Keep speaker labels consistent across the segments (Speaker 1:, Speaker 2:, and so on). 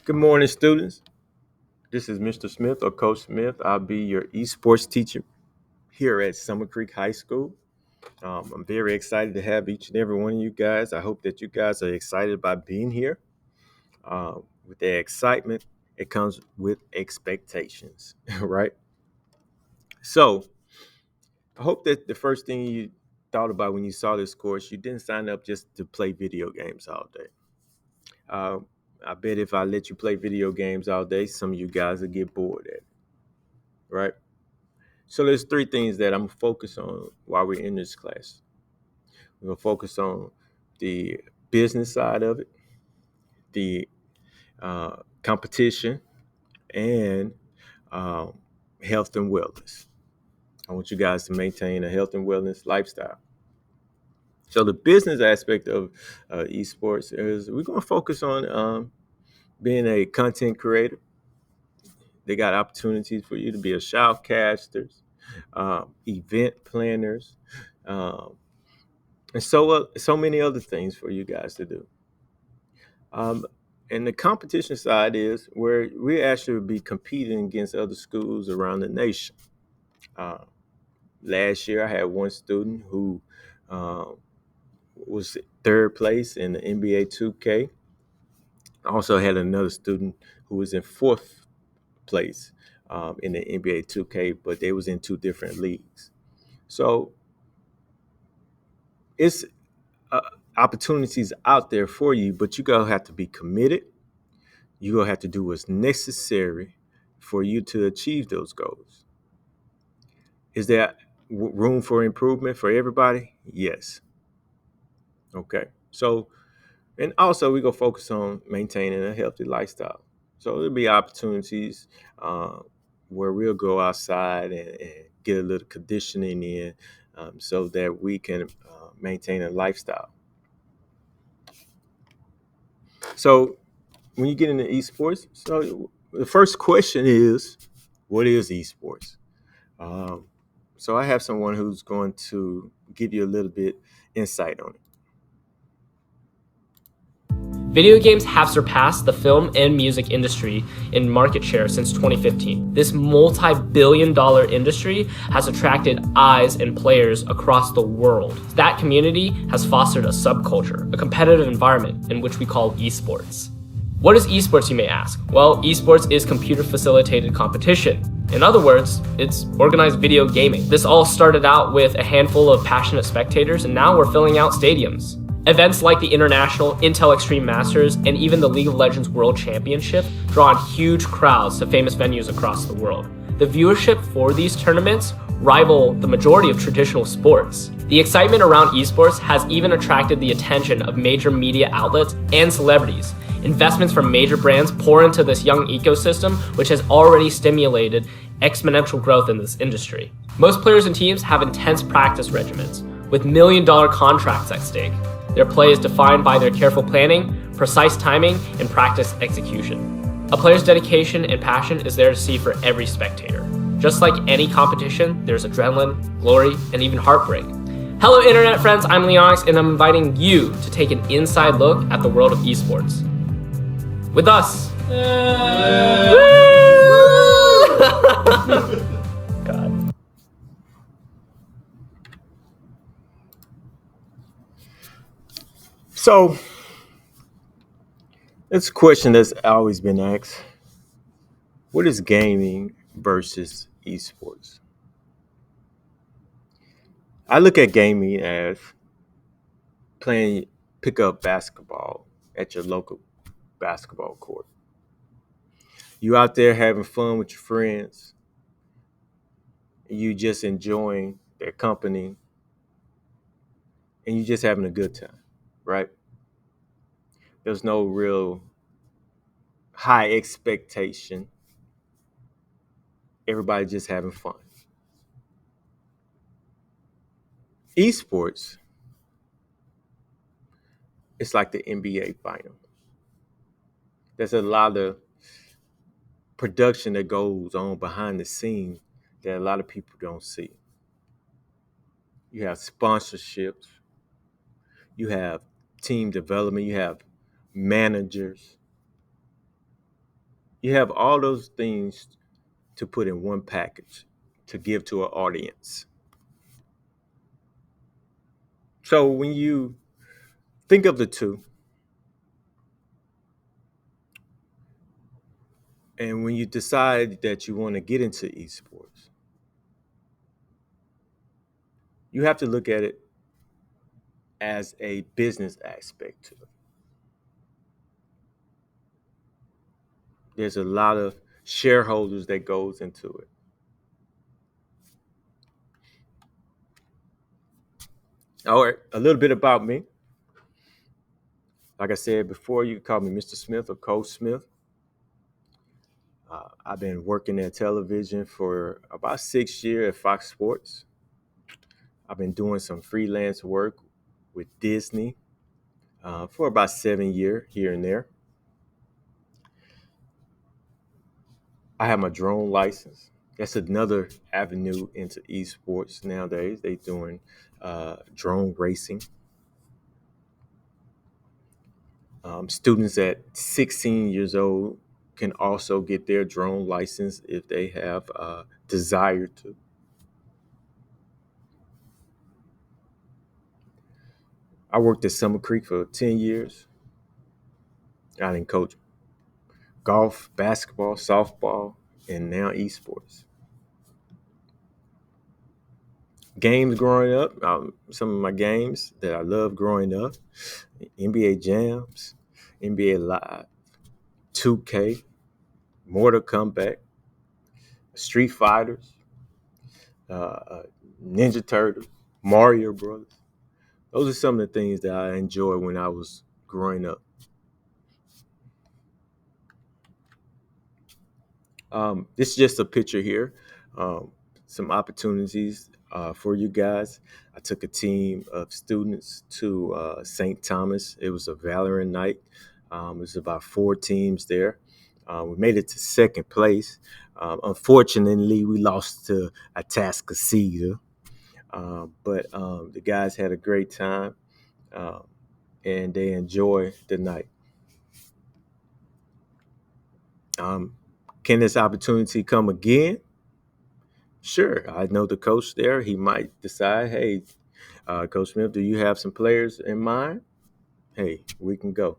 Speaker 1: Good morning, students. This is Mr. Smith or Coach Smith. I'll be your esports teacher here at Summer Creek High School. I'm very excited to have each and every one of you guys. I hope that you guys are excited about being here. With the excitement, it comes with expectations, right? So I hope that the first thing you thought about when you saw this course, you didn't sign up just to play video games all day. Uh, I bet if I let you play video games all day, some of you guys will get bored at it, right? So there's three things that I'm gonna focus on while we're in this class. We're gonna focus on the business side of it, the competition, and um, health and wellness. I want you guys to maintain a health and wellness lifestyle. So the business aspect of esports is we're gonna focus on being a content creator. They got opportunities for you to be a shoutcasters, event planners, um, and so many other things for you guys to do. Um, and the competition side is where we actually will be competing against other schools around the nation. Uh, Last year, I had one student who um, was third place in the NBA 2K. I also had another student who was in fourth place in the NBA 2K, but they was in two different leagues. So it's uh, opportunities out there for you, but you gonna have to be committed. You're going to have to do what's necessary for you to achieve those goals. Is there room for improvement for everybody? Yes. Okay. So, and also we go focus on maintaining a healthy lifestyle. So there'll be opportunities uh, where we'll go outside and get a little conditioning in so that we can maintain a lifestyle. So when you get into esports, so the first question is, what is esports? Um, so I have someone who's going to give you a little bit insight on it.
Speaker 2: Video games have surpassed the film and music industry in market share since 2015. This multi-billion-dollar industry has attracted eyes and players across the world. That community has fostered a subculture, a competitive environment in which we call esports. What is esports, you may ask? Well, esports is computer-facilitated competition. In other words, it's organized video gaming. This all started out with a handful of passionate spectators, and now we're filling out stadiums. Events like the International, Intel Extreme Masters, and even the League of Legends World Championship draw on huge crowds to famous venues across the world. The viewership for these tournaments rival the majority of traditional sports. The excitement around esports has even attracted the attention of major media outlets and celebrities. Investments from major brands pour into this young ecosystem, which has already stimulated exponential growth in this industry. Most players and teams have intense practice regimens, with million-dollar contracts at stake. Their play is defined by their careful planning, precise timing, and practice execution. A player's dedication and passion is there to see for every spectator. Just like any competition, there's adrenaline, glory, and even heartbreak. Hello, internet friends, I'm Leonix, and I'm inviting you to take an inside look at the world of esports. With us. God.
Speaker 1: So it's a question that's always been asked. What is gaming versus esports? I look at gaming as playing pickup basketball at your local basketball court. You out there having fun with your friends, you just enjoying their company, and you just having a good time, right? There's no real high expectation. Everybody just having fun. Esports, it's like the NBA final. There's a lot of production that goes on behind the scenes that a lot of people don't see. You have sponsorships, you have team development, you have managers, You have all those things to put in one package to give to an audience. So when you think of the two, and when you decide that you want to get into esports, you have to look at it as a business aspect to it. There's a lot of shareholders that goes into it. All right, a little bit about me. Like I said before, you can call me Mr. Smith or Coach Smith. I've been working at television for about 6 years at Fox Sports. I've been doing some freelance work with Disney for about 7 years here and there. I have my drone license. That's another avenue into esports nowadays. They doing drone racing. Students at 16 years old can also get their drone license if they have desire to. I worked at Summer Creek for 10 years. I didn't coach golf, basketball, softball, and now esports. Games growing up, some of my games that I love growing up: NBA Jams, NBA Live, 2K, Mortal Kombat, Street Fighters, Ninja Turtles, Mario Brothers. Those are some of the things that I enjoyed when I was growing up. This is just a picture here. Some opportunities for you guys. I took a team of students to St. Thomas. It was a Valorant night. It was about 4 teams there. We made it to second place. Unfortunately, we lost to Atascocita, but the guys had a great time and they enjoyed the night. Can this opportunity come again? Sure. I know the coach there. He might decide, hey, Coach Smith, do you have some players in mind? Hey, we can go.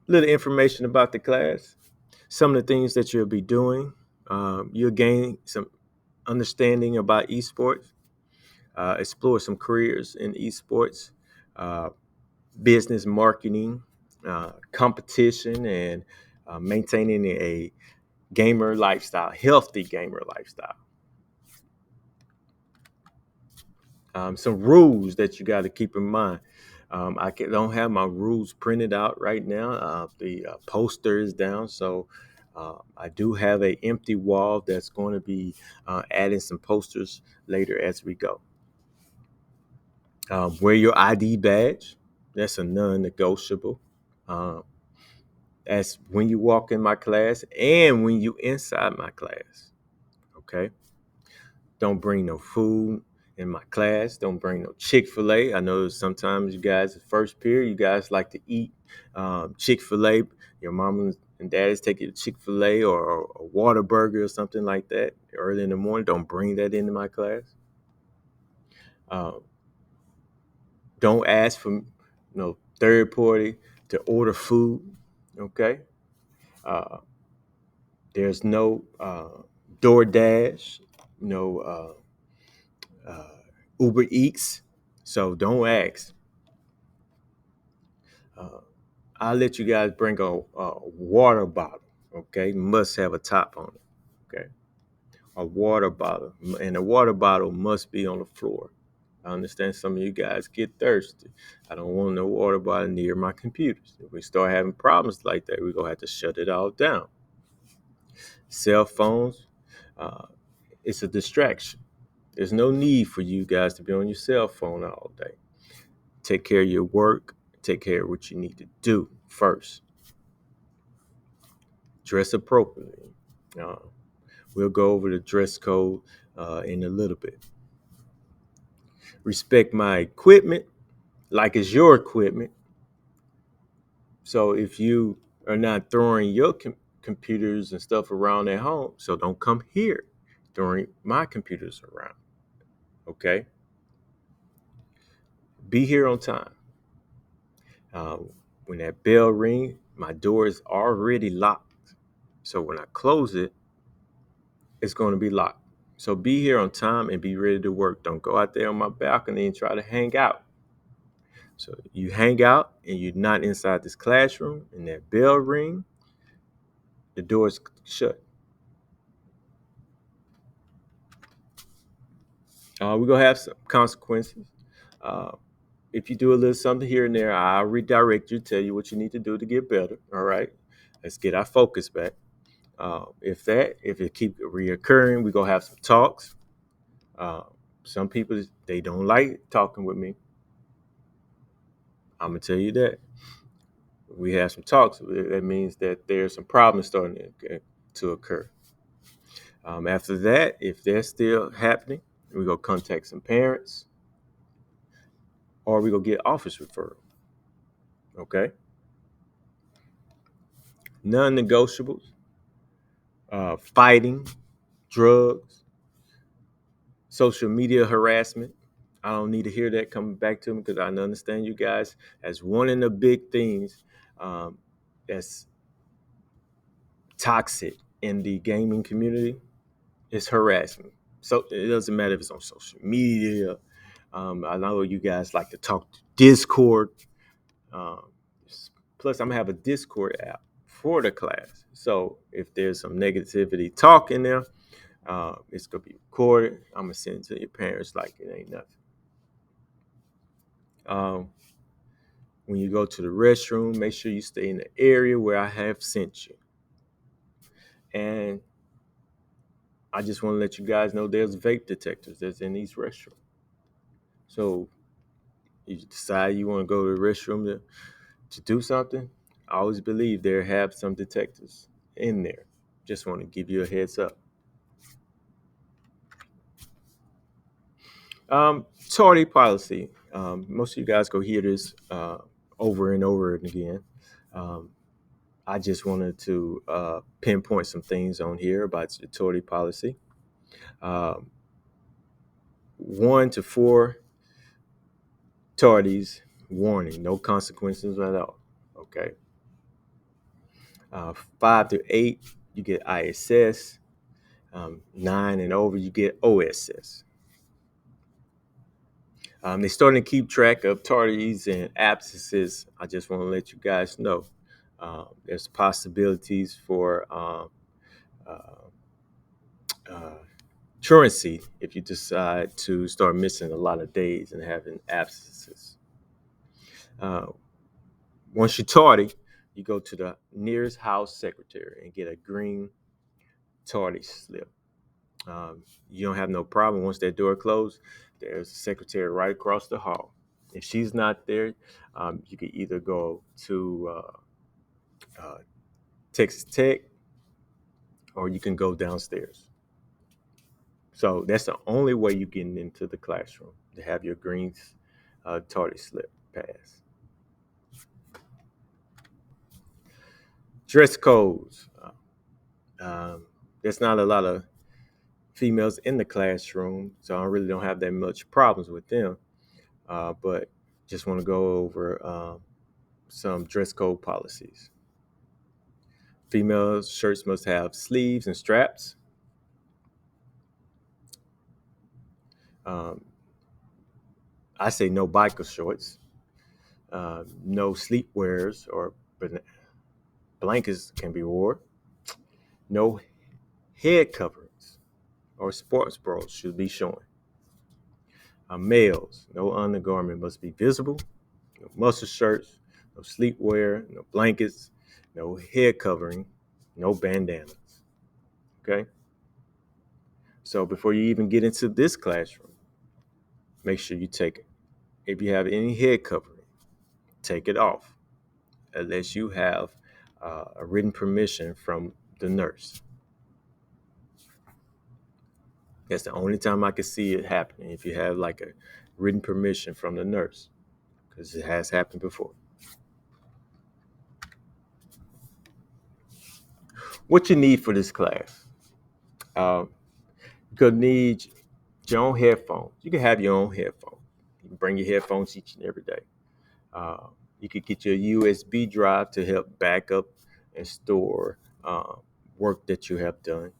Speaker 1: Little information about the class. Some of the things that you'll be doing. You'll gain some understanding about esports, explore some careers in esports, uh, business marketing, competition, and maintaining a gamer lifestyle, healthy gamer lifestyle. Some rules that you got to keep in mind. Don't have my rules printed out right now. The poster is down, so I do have an empty wall that's going to be adding some posters later as we go. Wear your ID badge. That's a non-negotiable. Um, that's when you walk in my class and when you inside my class. Okay. Don't bring no food in my class. Don't bring no Chick-fil-A. I know sometimes you guys, the first period, you guys like to eat Chick-fil-A. Your mama and daddies take you to Chick-fil-A or a Whataburger or something like that early in the morning. Don't bring that into my class. Uh, don't ask for third party to order food. Okay. Uh, there's no DoorDash, no Uber Eats, so don't ask. Uh, I'll let you guys bring a water bottle. Okay, must have a top on it. Okay, a water bottle, and the water bottle must be on the floor. I understand some of you guys get thirsty. I don't want no water bottle near my computers. If we start having problems like that, we're gonna have to shut it all down. Cell phones, uh, it's a distraction. There's no need for you guys to be on your cell phone all day. Take care of your work. Take care of what you need to do first. Dress appropriately. Uh, we'll go over the dress code in a little bit. Respect my equipment like it's your equipment. So if you are not throwing your computers and stuff around at home, so don't come here throwing my computers around. Okay, be here on time. Uh, when that bell ring, my door is already locked. So when I close it, it's going to be locked. So be here on time and be ready to work. Don't go out there on my balcony and try to hang out. So you hang out and you're not inside this classroom, and that bell ring, the door's shut. We're gonna have some consequences. Uh, if you do a little something here and there, I'll redirect you, tell you what you need to do to get better. All right, let's get our focus back. If it keep reoccurring, we gonna have some talks. Uh, some people they don't like talking with me. I'm gonna tell you that we have some talks. That means that there's some problems starting to occur. After that, if they're still happening, we go contact some parents, or we go get office referral. Okay, non-negotiables: fighting, drugs, social media harassment. I don't need to hear that coming back to me because I understand you guys as one of the big things that's toxic in the gaming community is harassment. So it doesn't matter if it's on social media. I know you guys like to talk to Discord. Um, Plus, I'm gonna have a Discord app for the class. So if there's some negativity talk in there, it's gonna be recorded. I'm gonna send it to your parents like it ain't nothing. Um, when you go to the restroom, make sure you stay in the area where I have sent you. And I just want to let you guys know there's vape detectors that's in these restrooms. So you decide you want to go to the restroom to do something, I always believe there have some detectors in there. Just want to give you a heads up. Tardy policy. Most of you guys go hear this over and over again. Um, I just wanted to pinpoint some things on here about the tardy policy. 1 to 4 tardies, warning, no consequences at all. Okay. 5 to 8, you get ISS. 9 and over, you get OSS. They're starting to keep track of tardies and absences. I just want to let you guys know there's possibilities for truancy if you decide to start missing a lot of days and having absences. Uh, Once you're tardy, you go to the nearest house secretary and get a green tardy slip. You don't have no problem. Once that door closed, there's a secretary right across the hall. If she's not there, you can either go to Texas Tech or you can go downstairs. So that's the only way you're getting into the classroom, to have your green tardy slip pass. Dress codes. There's not a lot of females in the classroom, so I really don't have that much problems with them. But just want to go over some dress code policies. Female shirts must have sleeves and straps. Um, I say no biker shorts, no sleepwears or blankets can be worn. No head coverings or sports bras should be shown. Males, no undergarment must be visible. No muscle shirts, no sleepwear, no blankets, no head covering, no bandanas. Okay? So before you even get into this classroom, make sure you take it. If you have any head covering, take it off unless you have a written permission from the nurse. That's the only time I can see it happening, if you have like a written permission from the nurse, because it has happened before. What you need for this class? You're gonna need your own headphones. You can have your own headphones. You can bring your headphones each and every day. Uh, you could get your USB drive to help back up and store work that you have done.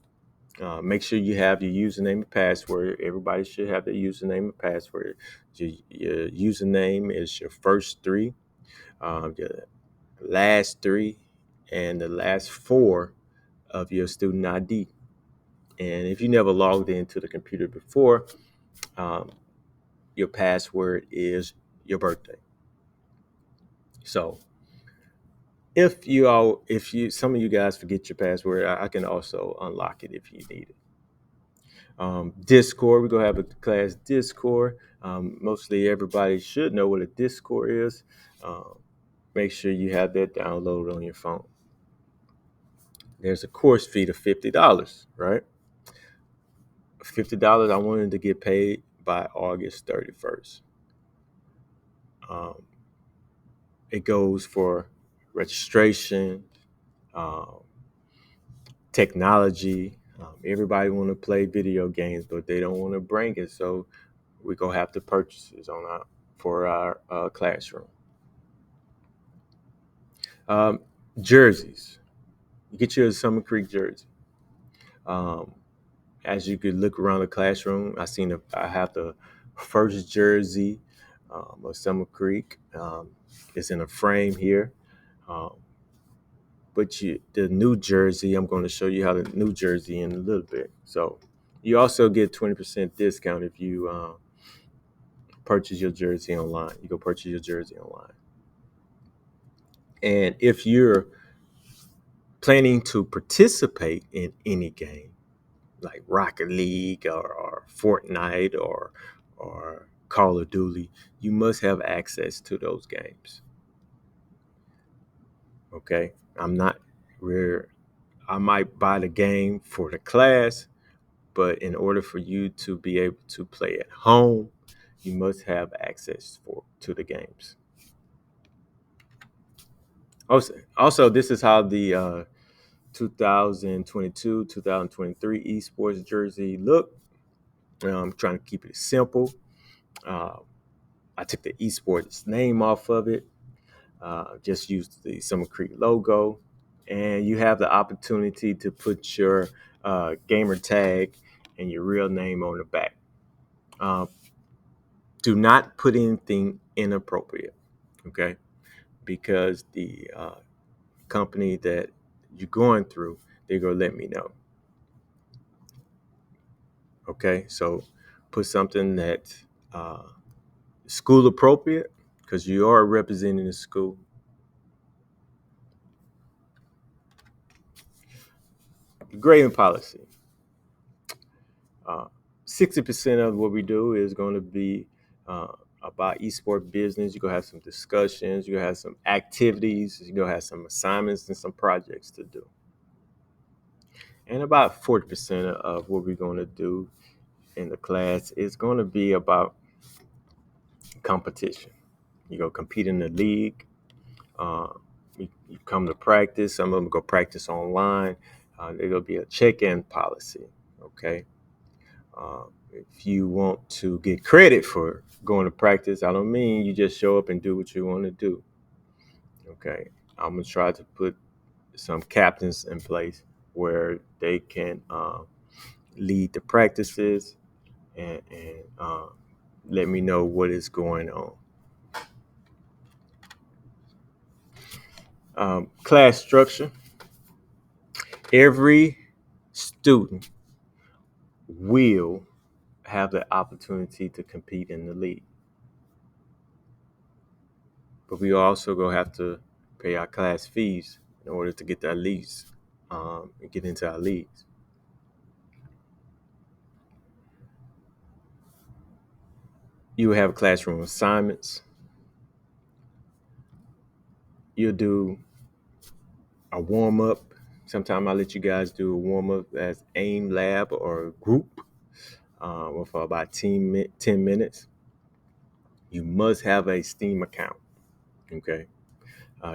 Speaker 1: Make sure you have your username and password. Everybody should have their username and password. Your username is your first three, your last three, and the last four of your student ID. And if you never logged into the computer before, um, your password is your birthday. So if you some of you guys forget your password, I can also unlock it if you need it. Discord, we're gonna have a class Discord. Mostly everybody should know what a Discord is. Make sure you have that downloaded on your phone. There's a course fee of $50, right? $50. I wanted to get paid by August 31st. Um, it goes for registration, um, technology. Everybody want to play video games, but they don't want to bring it, so we gonna have to purchase it for our classroom. Um, Jerseys. You get you a Summer Creek jersey. Um, as you could look around the classroom, I have the first jersey of Summer Creek. It's in a frame here. Um, the New Jersey, I'm going to show you how the New Jersey in a little bit. So you also get 20% discount if you purchase your jersey online. You go purchase your jersey online. And if you're planning to participate in any game, like Rocket League or Fortnite or Call of Duty, you must have access to those games. Okay, I'm not where I might buy the game for the class, but in order for you to be able to play at home, you must have access to the games. Also, this is how the 2022-2023 esports jersey look. I'm trying to keep it simple. Uh, I took the esports name off of it. Just used the Summer Creek logo, and you have the opportunity to put your gamer tag and your real name on the back. Uh, do not put anything inappropriate, okay? Because the company that you're going through, they're gonna let me know. Okay, so put something that uh, school appropriate because you are representing the school. Grading policy. 60% of what we do is going to be about esports business. You're going to have some discussions, you're going to have some activities, you're going to have some assignments and some projects to do. And about 40% of what we're going to do in the class is going to be about competition. You go compete in the league. Uh, you come to practice. Some of them go practice online. There's going to be a check-in policy. Okay. If you want to get credit for going to practice, I don't mean you just show up and do what you want to do. Okay. I'm going to try to put some captains in place where they can lead the practices and let me know what is going on. Class structure. Every student will have the opportunity to compete in the league. But we also going to have to pay our class fees in order to get that leagues and get into our leagues. You will have classroom assignments. You'll do a warm up. Sometimes I'll let you guys do a warm up as AIM Lab or a group for about 10 minutes. You must have a Steam account. Okay.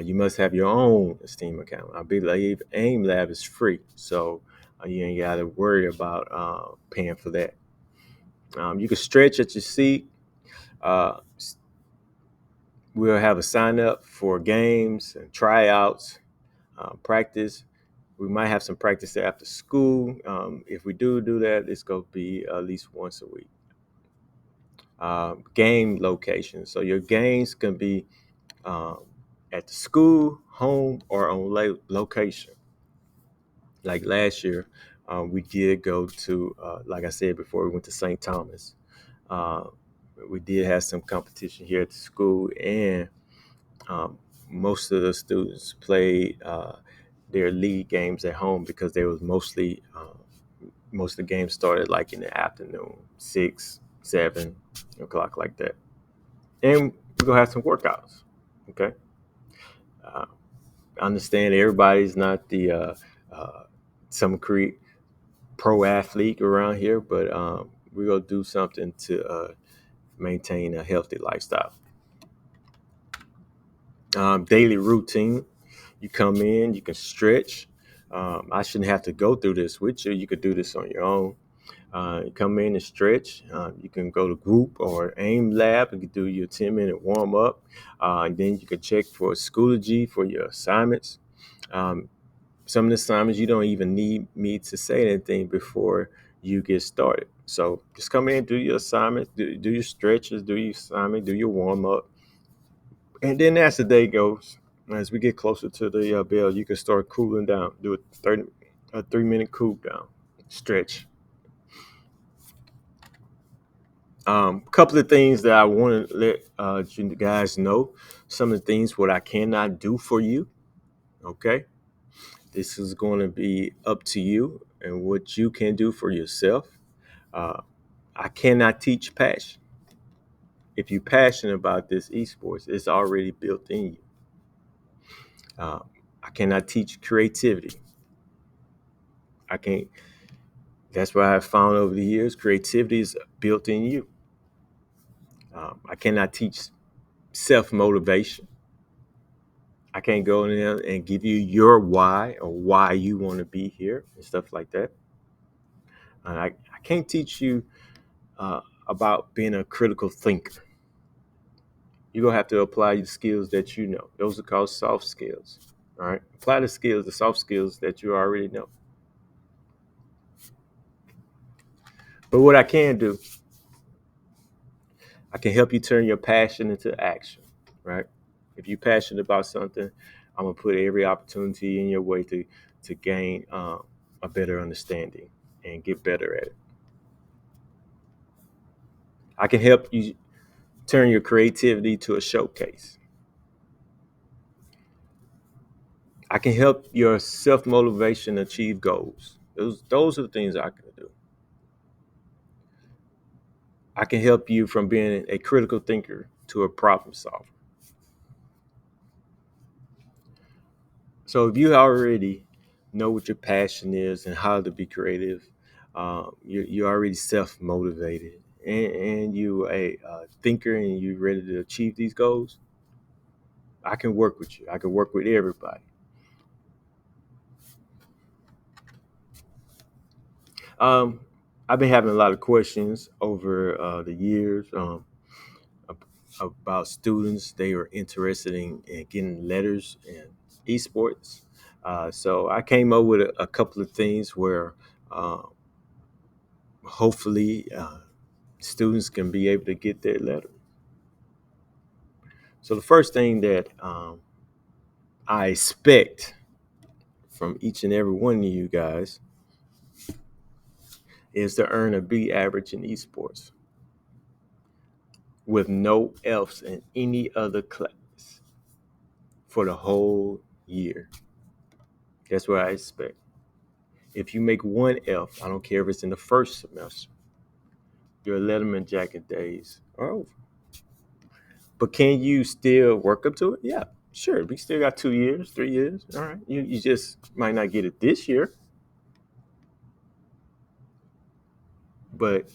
Speaker 1: You must have your own Steam account. I believe AIM Lab is free, so you ain't got to worry about paying for that. You can stretch at your seat. Uh, we'll have a sign up for games and tryouts, practice. We might have some practice after school. If we do that, it's going to be at least once a week. Game location. So your games can be um, at the school, home, or on location. Like last year, we did go to, like I said before, we went to St. Thomas. Uh, we did have some competition here at the school, and um, most of the students played their league games at home because they was mostly most of the games started like in the afternoon, 6, 7 o'clock, like that. And we're gonna have some workouts. Okay. Uh, I understand everybody's not the some pro athlete around here, but we're gonna do something to maintain a healthy lifestyle. Daily routine. You come in, you can stretch. I shouldn't have to go through this with you. You could do this on your own. You come in and stretch. You can go to group or AIM Lab and you can do your 10-minute warm up. And then you can check for Schoology for your assignments. Um, some of the assignments you don't even need me to say anything before you get started. So just come in, do your assignments, do your stretches, do your assignment, do your warm up. And then as the day goes, as we get closer to the bell, you can start cooling down. Do a 3-minute cool down, stretch. Couple of things that I want to let you guys know. Some of the things what I cannot do for you. Okay, this is going to be up to you and what you can do for yourself. Uh, I cannot teach passion. If you're passionate about this esports, it's already built in you. Uh, I cannot teach creativity. I can't. That's what I've found over the years. Creativity is built in you. I cannot teach self motivation. I can't go in there and give you your why or why you want to be here and stuff like that. I can't teach you about being a critical thinker. You're going to have to apply the skills that you know. Those are called soft skills. All right. Apply the skills, the soft skills that you already know. But what I can do, I can help you turn your passion into action, right? If you're passionate about something, I'm gonna put every opportunity in your way to gain a better understanding and get better at it. I can help you turn your creativity to a showcase. I can help your self motivation achieve goals. Those are the things I can do. I can help you from being a critical thinker to a problem solver. So if you already know what your passion is and how to be creative, you're already self motivated, and you a thinker and you're ready to achieve these goals. I can work with you. I can work with everybody. Um, I've been having a lot of questions over the years about students. They are interested in getting letters in esports. So I came up with a couple of things where uh, hopefully students can be able to get their letter. So the first thing that I expect from each and every one of you guys is to earn a B average in esports with no Fs in any other class for the whole year. That's what I expect. If you make one F, I don't care if it's in the first semester, your Letterman jacket days are over. But can you still work up to it? Yeah, sure. We still got 2 years, 3 years. All right. You just might not get it this year, but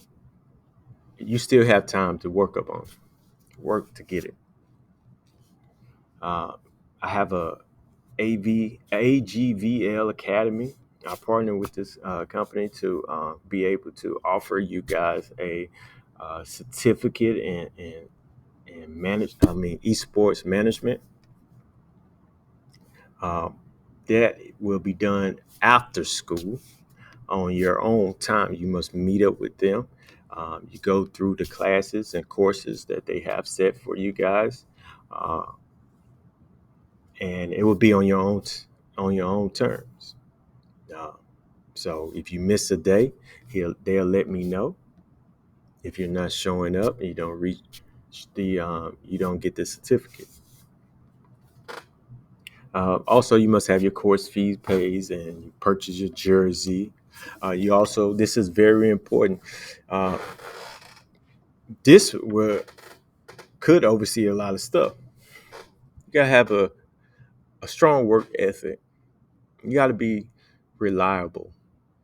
Speaker 1: you still have time to work up on it, work to get it. Uh, I have a AGVL Academy. I partner with this company to be able to offer you guys a certificate in esports management. Um, that will be done after school on your own time. You must meet up with them. You go through the classes and courses that they have set for you guys, uh, and it will be on your own terms. Uh, so if you miss a day, they'll let me know. If you're not showing up, and you don't reach you don't get the certificate. Also, you must have your course fees paid and you purchase your jersey. You also, this is very important. Uh, this will could oversee a lot of stuff. You gotta have a strong work ethic. You gotta be reliable,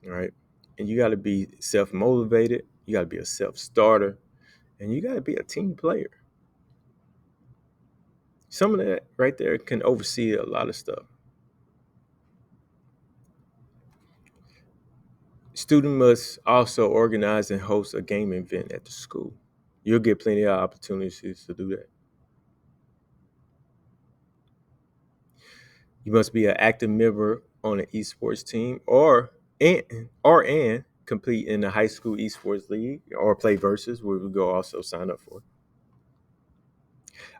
Speaker 1: right? And you gotta be self motivated. You gotta be a self starter, and you gotta be a team player. Some of that right there can oversee a lot of stuff. Student must also organize and host a game event at the school. You'll get plenty of opportunities to do that. You must be an active member on an esports team or complete in the high school esports league or play versus where we go also sign up for.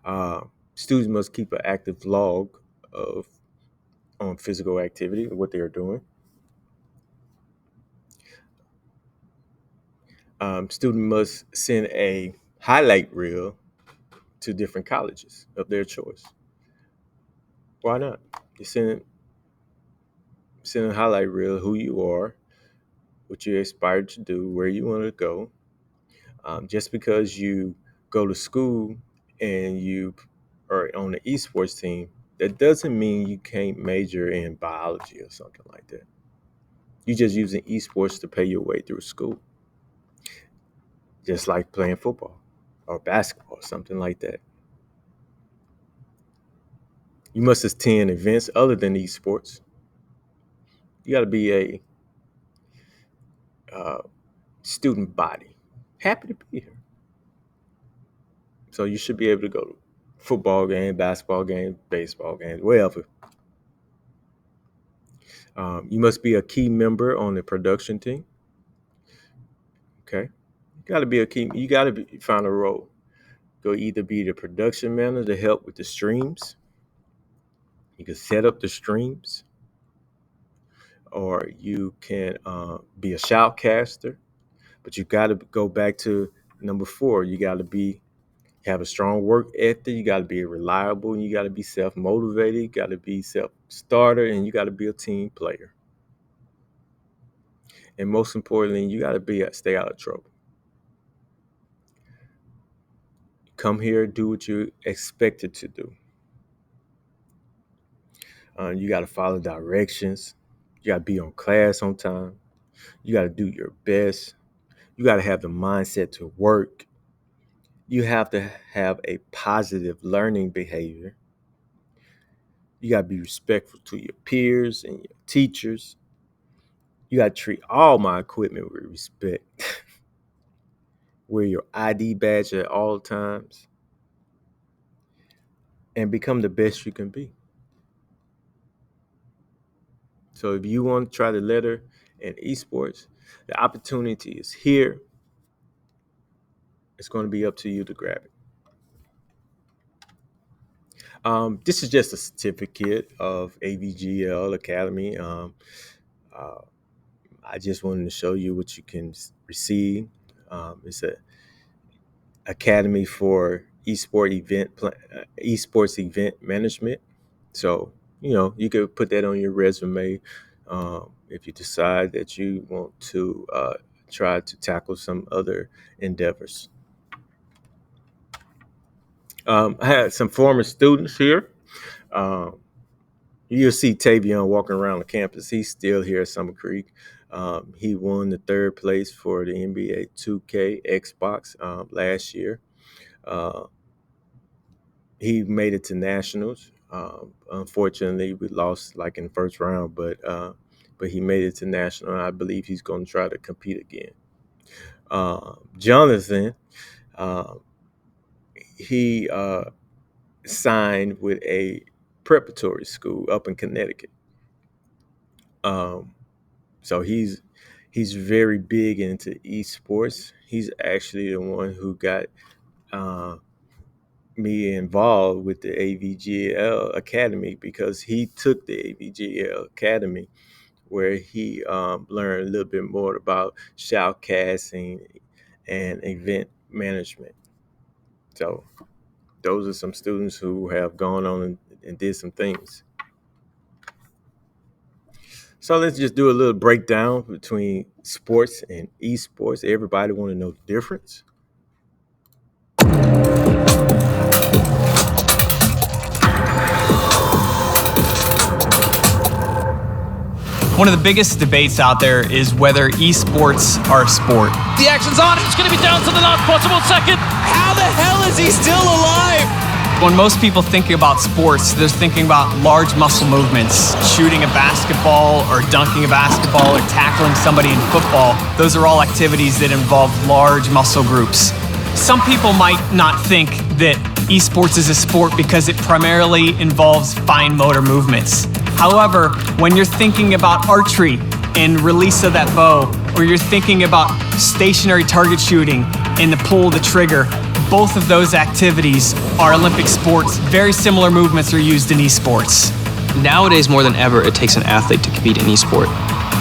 Speaker 1: Uh, Students must keep an active log of on physical activity, what they are doing. Student must send a highlight reel to different colleges of their choice. Why not? You send a highlight reel who you are, what you aspire to do, where you want to go. Just because you go to school and you are on the esports team, that doesn't mean you can't major in biology or something like that. You're just using esports to pay your way through school, just like playing football or basketball, something like that. You must attend events other than esports. You got to be a uh, student body. Happy to be here. So you should be able to go to football game, basketball game, baseball games, wherever. You must be a key member on the production team. Okay, you got to be a key. You got to find a role. Go either be the production manager to help with the streams. You can set up the streams, or you can be a shoutcaster. But you got to go back to number four. You got to be have a strong work ethic. You got to be reliable, and you got to be self motivated. You got to be self starter, and you got to be a team player. And most importantly, you got to be stay out of trouble. Come here, do what you're expected to do. You got to follow directions. You got to be on class on time. You got to do your best. You got to have the mindset to work. You have to have a positive learning behavior. You got to be respectful to your peers and your teachers. You got to treat all my equipment with respect. Wear your ID badge at all times and become the best you can be. So if you want to try the letter in esports, the opportunity is here. It's going to be up to you to grab it. This is just a certificate of AVGL Academy. Uh, I just wanted to show you what you can receive. It's a academy for esports event management. So you could put that on your resume if you decide that you want to try to tackle some other endeavors. I had some former students here. Um, You'll see Tavion walking around the campus. He's still here at Summer Creek. He won the third place for the NBA 2K Xbox last year. Uh, he made it to nationals. Unfortunately, we lost like in the first round, but he made it to national, and I believe he's going to try to compete again. Jonathan, uh, he signed with a preparatory school up in Connecticut. So he's very big into esports. He's actually the one who got uh, me involved with the AVGL Academy, because he took the AVGL Academy, where he learned a little bit more about shoutcasting and event management. So those are some students who have gone on and did some things. So let's just do a little breakdown between sports and esports. Everybody want to know the difference.
Speaker 3: One of the biggest debates out there is whether esports are a sport.
Speaker 4: The action's on. It's going to be down to the last possible second. How the hell is he still alive?
Speaker 3: When most people think about sports, they're thinking about large muscle movements, shooting a basketball or dunking a basketball or tackling somebody in football. Those are all activities that involve large muscle groups. Some people might not think that esports is a sport because it primarily involves fine motor movements. However, when you're thinking about archery and release of that bow, or you're thinking about stationary target shooting and the pull of the trigger, both of those activities are Olympic sports. Very similar movements are used in esports.
Speaker 5: Nowadays, more than ever, it takes an athlete to compete in esport.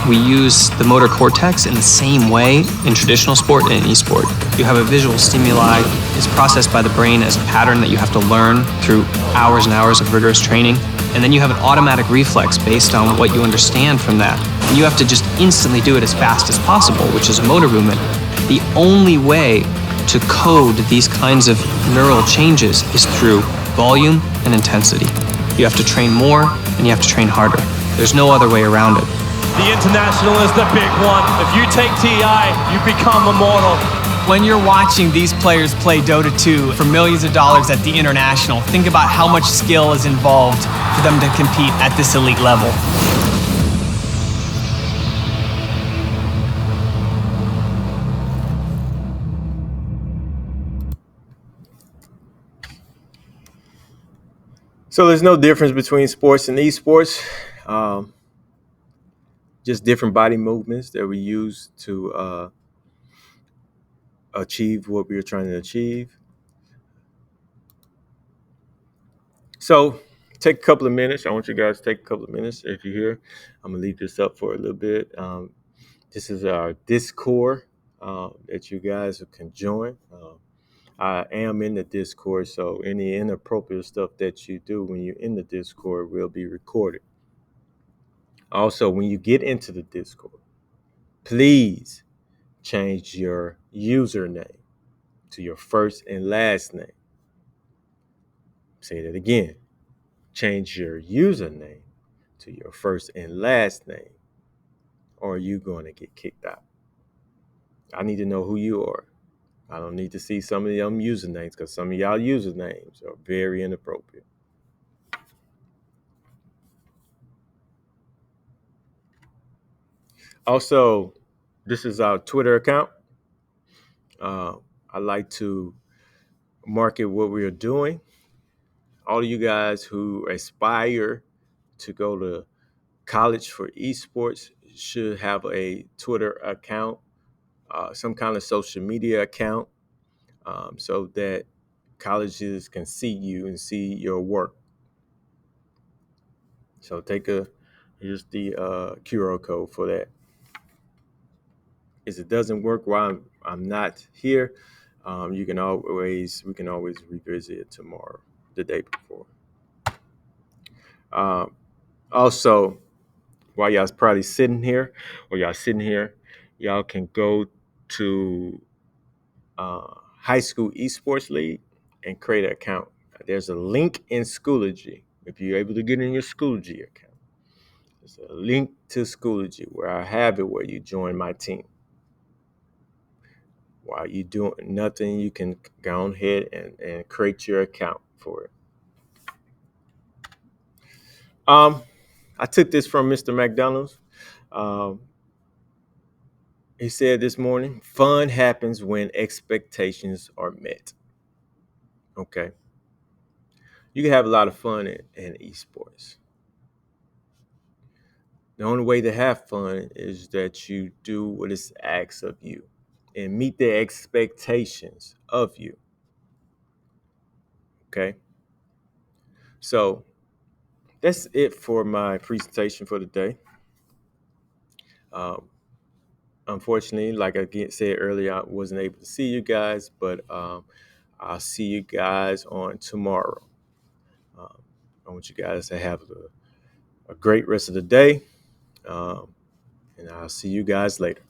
Speaker 5: We use the motor cortex in the same way in traditional sport and in esport. You have a visual stimuli. It's processed by the brain as a pattern that you have to learn through hours and hours of rigorous training. And then you have an automatic reflex based on what you understand from that. And you have to just instantly do it as fast as possible, which is a motor movement. The only way to code these kinds of neural changes is through volume and intensity. You have to train more and you have to train harder. There's no other way around it.
Speaker 4: The international is the big one. If you take TI, you become immortal.
Speaker 3: When you're watching these players play Dota 2 for millions of dollars at the international, think about how much skill is involved for them to compete at this elite level.
Speaker 1: So there's no difference between sports and esports. Just different body movements that we use to achieve what we are trying to achieve. So take a couple of minutes. I want you guys to take a couple of minutes. If you're here, I'm going to leave this up for a little bit. This is our Discord that you guys can join. I am in the Discord, so any inappropriate stuff that you do when you're in the Discord will be recorded. Also, when you get into the Discord, please change your username to your first and last name. Say that again. Change your username to your first and last name, or you're going to get kicked out. I need to know who you are. I don't need to see some of them usernames, because some of y'all usernames are very inappropriate. Also, this is our Twitter account. I like to market what we are doing. All of you guys who aspire to go to college for esports should have a Twitter account, some kind of social media account, so that colleges can see you and see your work. So here's the QR code for that. If it doesn't work while I'm not here, we can always revisit it tomorrow, the day before. Also, while y'all's probably sitting here, y'all can go to High School Esports League and create an account. There's a link in Schoology. If you're able to get in your Schoology account, there's a link to Schoology where I have it, where you join my team. While you're doing nothing, you can go ahead and create your account for it. I took this from Mr. McDonald's. Um, he said this morning, fun happens when expectations are met. Okay. You can have a lot of fun in esports. The only way to have fun is that you do what is asked of you and meet the expectations of you. Okay. So that's it for my presentation for the day. Um, Unfortunately, like I said earlier, I wasn't able to see you guys, but I'll see you guys on tomorrow. I want you guys to have a great rest of the day, and I'll see you guys later.